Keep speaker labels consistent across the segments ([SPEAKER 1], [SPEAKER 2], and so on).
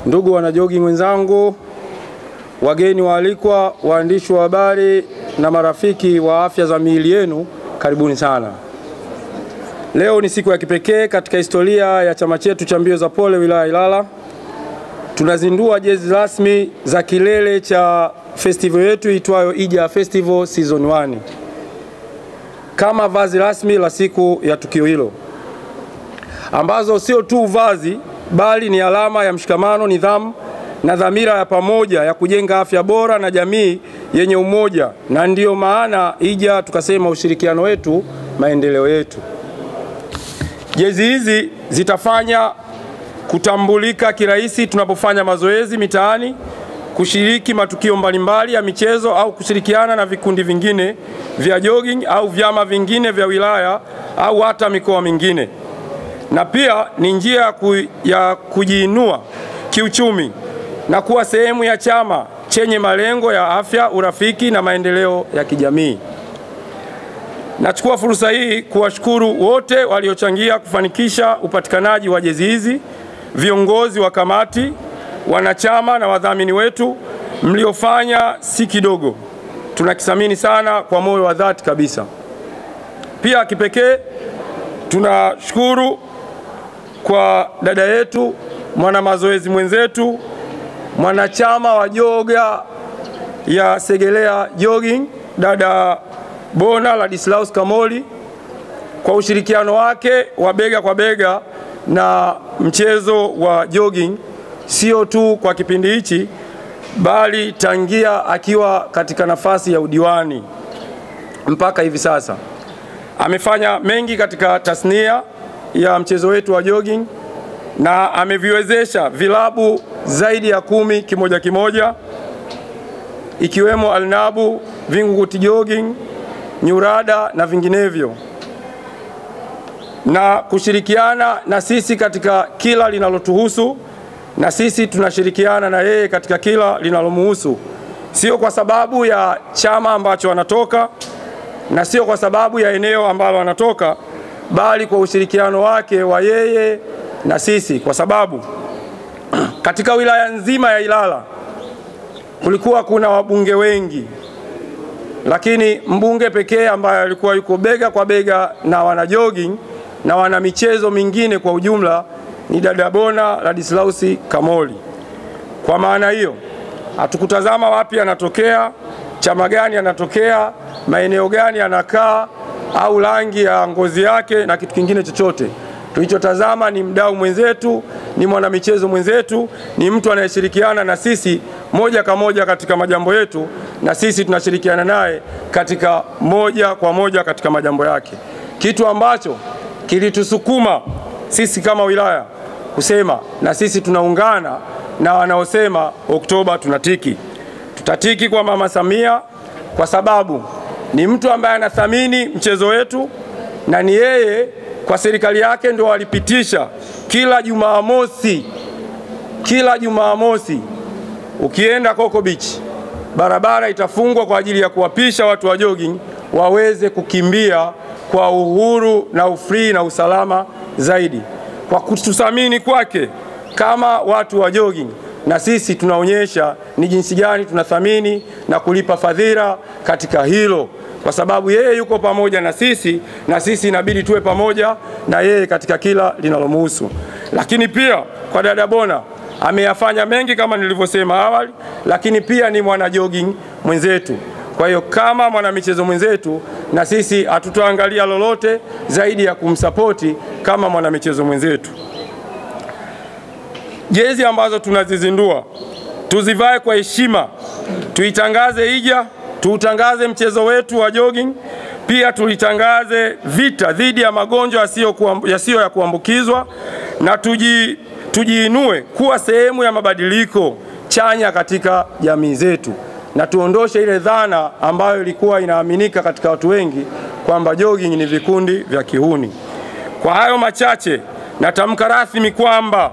[SPEAKER 1] Ndugu wana jogging wenzangu, wageni waalikwa, waandishi wa habari na marafiki wa afya za miili yenu, karibuni sana. Leo ni siku ya kipekee katika historia ya chama chetu cha mbio za pole wilaya Ilala. Tunazindua jezi rasmi za kilele cha festival yetu itwayo Ija Festival Season 1 kama vazi rasmi la siku ya tukio hilo, ambazo sio tu vazi bali ni alama ya mshikamano, nidhamu na dhamira ya pamoja ya kujenga afya bora na jamii yenye umoja. Na ndiyo maana Ija tukasema ushirikiano wetu, maendeleo yetu. Jezi hizi zitafanya kutambulika kirahisi tunapofanya mazoezi mitaani, kushiriki matukio mbalimbali ya michezo au kushirikiana na vikundi vingine vya jogging au vyama vingine vya wilaya au hata mikoa mingine. Na pia ni njia ya kujiinua kiuchumi na kuwa sehemu ya chama chenye malengo ya afya, urafiki na maendeleo ya kijamii. Nachukua fursa hii kuwashukuru wote waliochangia kufanikisha upatikanaji wa jezi hizi, viongozi wa kamati, wanachama na wadhamini wetu. Mliofanya si kidogo, tunakithamini sana kwa moyo wa dhati kabisa. Pia kipekee tunashukuru kwa dada yetu, mwana mazoezi mwenzetu, mwanachama wa joga ya Segelea Jogging, dada Bona Ladislaus Kamoli, kwa ushirikiano wake wa bega kwa bega na mchezo wa jogging, sio tu kwa kipindi hichi bali tangia akiwa katika nafasi ya udiwani mpaka hivi sasa. Amefanya mengi katika tasnia ya mchezo wetu wa jogging na ameviwezesha vilabu zaidi ya 10 kimoja kimoja, ikiwemo Alnabu, Vingunguti Jogging, Nyurada na vinginevyo, na kushirikiana na sisi katika kila linalotuhusu, na sisi tunashirikiana na yeye katika kila linalomuhusu, sio kwa sababu ya chama ambacho anatoka na sio kwa sababu ya eneo ambalo anatoka, bali kwa ushirikiano wake wa yeye na sisi, kwa sababu katika wilaya nzima ya Ilala kulikuwa kuna wabunge wengi, lakini mbunge pekee ambaye alikuwa yuko bega kwa bega na wana jogging na wana michezo mingine kwa ujumla ni dada Bona Ladislaus Kamoli. Kwa maana hiyo, hatukutazama wapi anatokea, chama gani anatokea, maeneo gani anakaa au rangi ya ngozi yake na kitu kingine chochote. Tulichotazama ni mdau mwenzetu, ni mwanamichezo mwenzetu, ni mtu anayeshirikiana na sisi moja kwa moja katika majambo yetu, na sisi tunashirikiana naye katika moja kwa moja katika majambo yake. Kitu ambacho kilitusukuma sisi kama wilaya kusema na sisi tunaungana na wanaosema Oktoba tunatiki. Tutatiki kwa Mama Samia kwa sababu ni mtu ambaye anathamini mchezo wetu, na ni yeye kwa serikali yake ndio alipitisha kila Jumamosi ukienda Coco Beach barabara itafungwa kwa ajili ya kuwapisha watu wa jogging waweze kukimbia kwa uhuru na ufree na usalama zaidi. Kwa kututhamini kwake kama watu wa jogging, na sisi tunaonyesha ni jinsi gani tunathamini na kulipa fadhila katika hilo, kwa sababu yeye yuko pamoja na sisi inabidi tuwe pamoja na yeye katika kila linalomuhusu. Lakini pia kwa dada Bona ameyafanya mengi kama nilivyosema awali, lakini pia ni mwana jogging mwenzetu. Kwa hiyo kama mwana michezo mwenzetu, na sisi hatutoangalia lolote zaidi ya kumsapoti kama mwana michezo mwenzetu. Jezi ambazo tunazizindua tuzivae kwa heshima, tuitangaze Ija, tuutangaze mchezo wetu wa jogging, pia tulitangaze vita dhidi ya magonjwa yasiyo ya kuambukizwa, na tujiinue kuwa sehemu ya mabadiliko chanya katika jamii zetu, na tuondoshe ile dhana ambayo ilikuwa inaaminika katika watu wengi kwamba jogging ni vikundi vya kihuni. Kwa hayo machache, natamka rasmi kwamba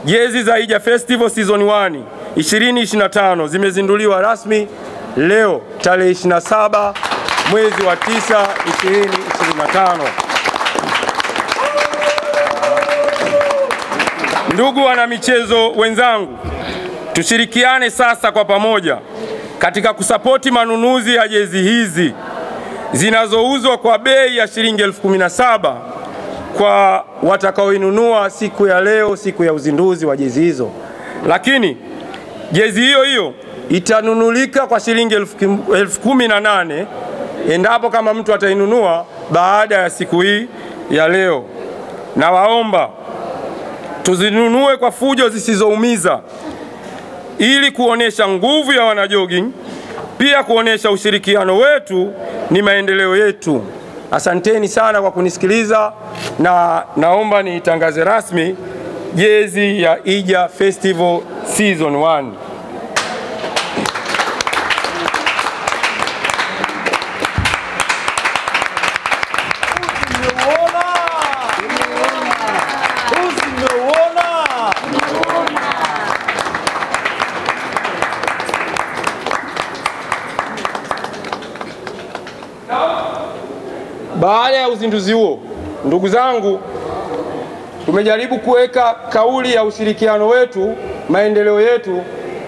[SPEAKER 1] jezi za Ija Festival Season 1 2025 zimezinduliwa rasmi leo tarehe 27 mwezi wa 9 2025. Ndugu wanamichezo wenzangu, tushirikiane sasa kwa pamoja katika kusapoti manunuzi ya jezi hizi zinazouzwa kwa bei ya shilingi 17,000 kwa watakaoinunua siku ya leo, siku ya uzinduzi wa jezi hizo. Lakini jezi hiyo hiyo itanunulika kwa shilingi 18,000 endapo kama mtu atainunua baada ya siku hii ya leo. Na waomba tuzinunue kwa fujo zisizoumiza ili kuonesha nguvu ya wanajogging, pia kuonesha ushirikiano wetu ni maendeleo yetu. Asanteni sana kwa kunisikiliza, na naomba nitangaze rasmi jezi ya Ija Festival Season 1. Baada ya uzinduzi huo, ndugu zangu, tumejaribu kuweka kauli ya ushirikiano wetu, maendeleo yetu,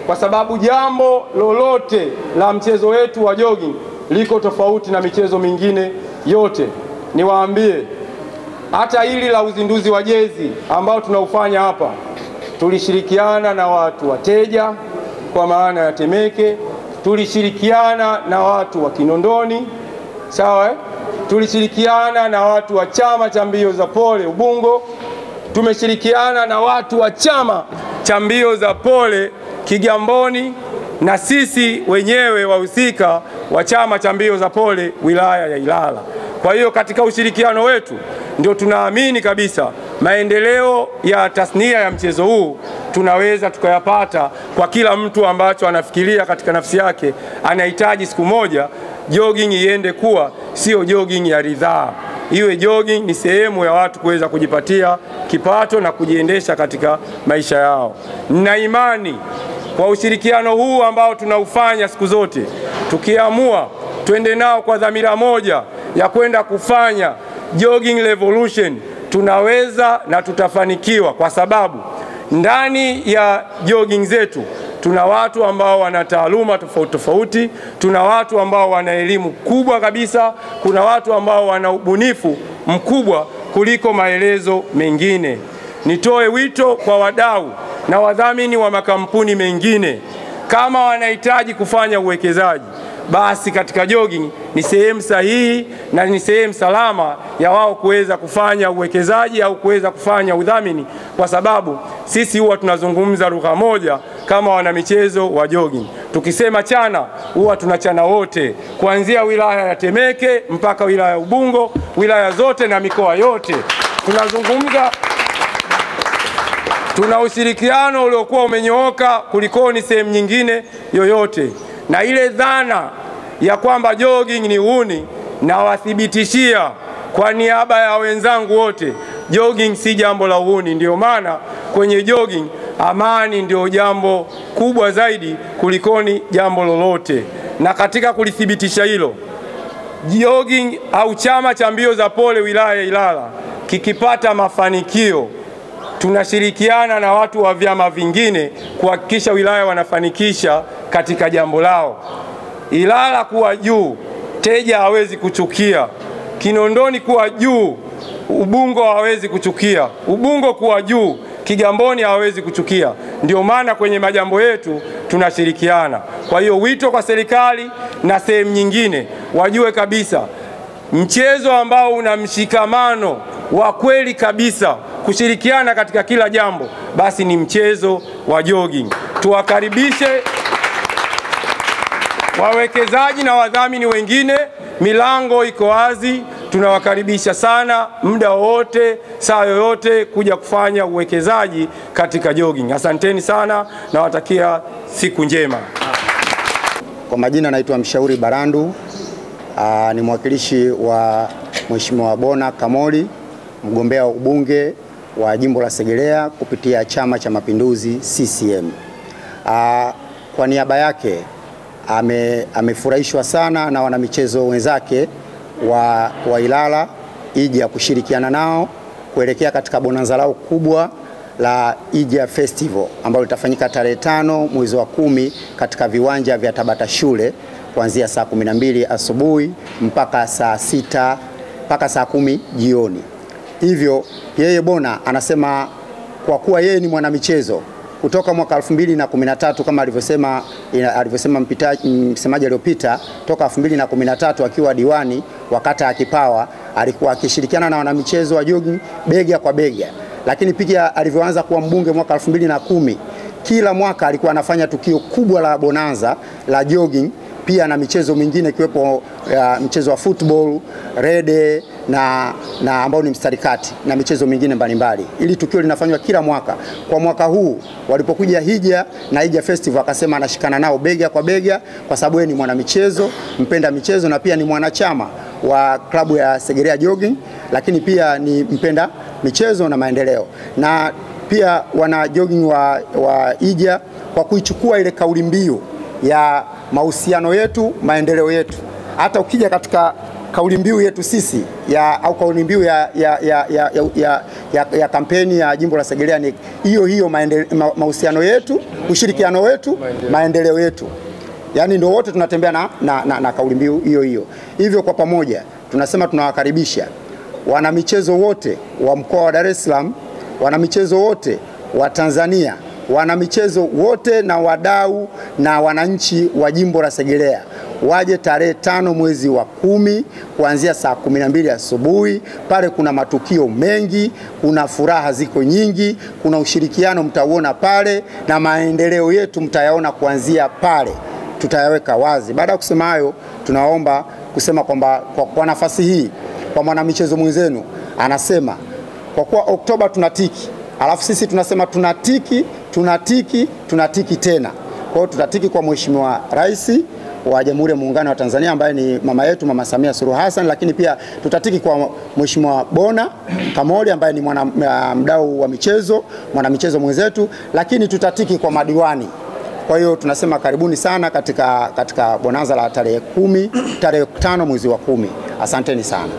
[SPEAKER 1] kwa sababu jambo lolote la mchezo wetu wa jogging liko tofauti na michezo mingine yote. Niwaambie, hata hili la uzinduzi wa jezi ambao tunaufanya hapa, tulishirikiana na watu wateja kwa maana ya Temeke, tulishirikiana na watu wa Kinondoni, sawa, tulishirikiana na watu wa chama cha mbio za pole Ubungo, tumeshirikiana na watu wa chama cha mbio za pole Kigamboni, na sisi wenyewe wahusika wa chama cha mbio za pole wilaya ya Ilala. Kwa hiyo katika ushirikiano wetu ndio tunaamini kabisa maendeleo ya tasnia ya mchezo huu tunaweza tukayapata kwa kila mtu ambacho anafikiria katika nafsi yake anahitaji siku moja jogging iende kuwa sio jogging ya ridhaa, iwe jogging ni sehemu ya watu kuweza kujipatia kipato na kujiendesha katika maisha yao. Nina imani kwa ushirikiano huu ambao tunaufanya siku zote, tukiamua twende nao kwa dhamira moja ya kwenda kufanya jogging revolution, tunaweza na tutafanikiwa, kwa sababu ndani ya jogging zetu tuna watu ambao wana taaluma tofauti tofauti, tuna watu ambao wana elimu kubwa kabisa, kuna watu ambao wana ubunifu mkubwa kuliko maelezo mengine. Nitoe wito kwa wadau na wadhamini wa makampuni mengine, kama wanahitaji kufanya uwekezaji, basi katika jogging ni sehemu sahihi na ni sehemu salama ya wao kuweza kufanya uwekezaji au kuweza kufanya udhamini, kwa sababu sisi huwa tunazungumza lugha moja kama wanamichezo wa jogging. Tukisema chana, huwa tunachana wote, kuanzia wilaya ya Temeke mpaka wilaya ya Ubungo, wilaya zote na mikoa yote. Tunazungumza, tuna ushirikiano uliokuwa umenyooka kulikoni sehemu nyingine yoyote. Na ile dhana ya kwamba jogging ni uhuni, na wathibitishia kwa niaba ya wenzangu wote, jogging si jambo la uhuni. Ndio maana kwenye jogging amani ndio jambo kubwa zaidi kulikoni jambo lolote. Na katika kulithibitisha hilo, jogging au chama cha mbio za pole wilaya ya Ilala kikipata mafanikio, tunashirikiana na watu wa vyama vingine kuhakikisha wilaya wanafanikisha katika jambo lao. Ilala kuwa juu, Teja hawezi kuchukia. Kinondoni kuwa juu, Ubungo hawezi kuchukia. Ubungo kuwa juu, Kigamboni hawezi kuchukia. Ndio maana kwenye majambo yetu tunashirikiana. Kwa hiyo wito kwa serikali na sehemu nyingine wajue kabisa mchezo ambao una mshikamano wa kweli kabisa, kushirikiana katika kila jambo, basi ni mchezo wa jogging. Tuwakaribishe wawekezaji na wadhamini wengine, milango iko wazi, tunawakaribisha sana muda wote, saa yoyote kuja kufanya uwekezaji katika jogging. Asanteni sana na watakia siku njema.
[SPEAKER 2] Kwa majina naitwa Mshauri Barandu, ni mwakilishi wa Mheshimiwa Bona Kamoli, mgombea wa ubunge wa jimbo la Segerea kupitia Chama cha Mapinduzi CCM. Kwa niaba yake amefurahishwa sana na wanamichezo wenzake wa Ilala Ija kushirikiana nao kuelekea katika bonanza lao kubwa la Ija Festival ambalo litafanyika tarehe 5 mwezi wa 10 katika viwanja vya Tabata shule kuanzia saa 12 asubuhi mpaka saa 6 mpaka saa 10 jioni. Hivyo yeye Bona anasema kwa kuwa yeye ni mwanamichezo kutoka mwaka 2013 kama alivyosema msemaji aliyopita, toka 2013 akiwa diwani wa kata ya Kipawa alikuwa akishirikiana na wanamichezo wa jogging bega kwa bega. Lakini pia alivyoanza kuwa mbunge mwaka 2010, kila mwaka alikuwa anafanya tukio kubwa la bonanza la jogging, pia na michezo mingine ikiwepo mchezo wa football, rede na ambao ni mstari kati na michezo mingine mbalimbali. Ili tukio linafanywa kila mwaka. Kwa mwaka huu walipokuja Hija na Ija Festival akasema anashikana nao bega kwa bega kwa sababu yeye ni mwanamichezo, mpenda michezo na pia ni mwanachama wa klabu ya Segerea Jogging, lakini pia ni mpenda michezo na maendeleo. Na pia wana jogging wa Ija kwa kuichukua ile kauli mbiu ya mahusiano yetu maendeleo yetu. Hata ukija katika kauli mbiu yetu sisi au kauli mbiu ya kampeni ya jimbo la Segerea ni hiyo mahusiano yetu, ushirikiano wetu, maendeleo yetu. Yaani ndio wote tunatembea na kauli mbiu hiyo. Hivyo kwa pamoja tunasema tunawakaribisha wanamichezo wote wa mkoa wa Dar es Salaam, wanamichezo wote wa Tanzania, wanamichezo wote na wadau na wananchi wa jimbo la Segerea waje tarehe 5 mwezi wa 10 kuanzia saa 12 asubuhi. Pale kuna matukio mengi, kuna furaha ziko nyingi, kuna ushirikiano mtauona pale na maendeleo yetu mtayaona kuanzia pale. Tutayaweka wazi. Baada ya kusema hayo, tunaomba kusema kwamba kwa nafasi hii kwa mwanamichezo mwenzenu anasema kwa kuwa Oktoba tunatiki, alafu sisi tunasema tunatiki tena. Kwa hiyo tutatiki kwa Mheshimiwa Rais wa Jamhuri ya Muungano wa Tanzania ambaye ni mama yetu Mama Samia Suluhu Hassan, lakini pia tutatiki kwa Mheshimiwa Bona Kamoli ambaye ni mdau wa michezo, mwanamichezo mwenzetu, lakini tutatiki kwa madiwani. Kwa hiyo tunasema karibuni sana katika bonanza la tarehe 5 mwezi wa 10. Asanteni sana.